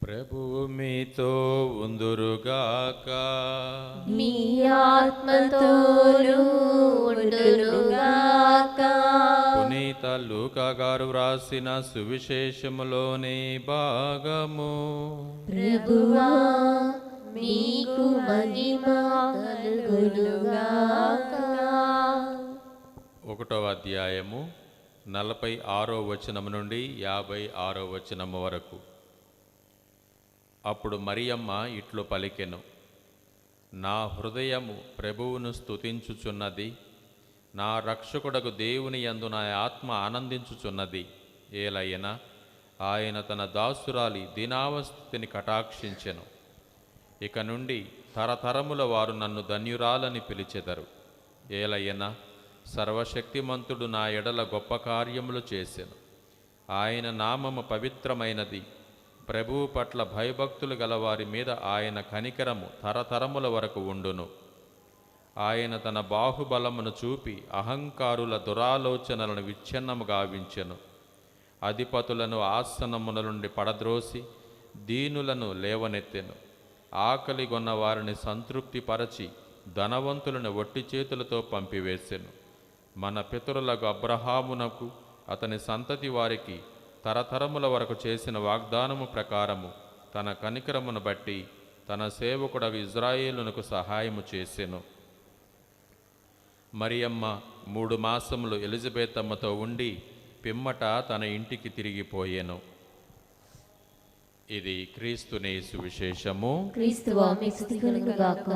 ప్రభువు మీతో ఉందురుగాక. మీ ఆత్మతోనూ ఉండునుగాక. పునీత లూకా గారు వ్రాసిన సువిశేషములోని భాగము. ప్రభువా మీకు మహిమ కలుగునుగాక. 1వ అధ్యాయము 46వ వచనము నుండి 56వ వచనము వరకు. అప్పుడు మరియమ్మ ఇట్లు పలికెను: నా హృదయము ప్రభువును స్తుతించుచున్నది, నా రక్షకుడకు దేవుని యందు నా ఆత్మ ఆనందించుచున్నది. ఏలయన ఆయన తన దాసురాలి దీనావస్థితిని కటాక్షించెను. ఇక నుండి తరతరముల వారు నన్ను ధన్యురాలని పిలిచెదరు. ఏలయన సర్వశక్తిమంతుడు నా ఎడల గొప్ప కార్యములు చేసెను. ఆయన నామము పవిత్రమైనది. ప్రభువు పట్ల భయభక్తులు గలవారి మీద ఆయన కనికరము తరతరముల వరకు ఉండును. ఆయన తన బాహుబలమును చూపి అహంకారుల దురాలోచనలను విచ్ఛిన్నము గావించెను. అధిపతులను ఆసనముల నుండి పడద్రోసి దీనులను లేవనెత్తెను. ఆకలిగొన్న వారిని సంతృప్తిపరచి ధనవంతులను ఒట్టి చేతులతో పంపివేసెను. మన పితరులకు అబ్రహామునకు అతని సంతతి వారికి తరతరముల వరకు చేసిన వాగ్దానము ప్రకారము తన కనికరమును బట్టి తన సేవకుడగు ఇజ్రాయేలునకు సహాయము చేసెను. మరియమ్మ 3 మాసములు ఎలిజబెతమ్మతో ఉండి పిమ్మట తన ఇంటికి తిరిగిపోయెను. ఇది క్రీస్తుని సువిశేషము. క్రీస్తువా మీకు స్తుతి కలుగుగాక.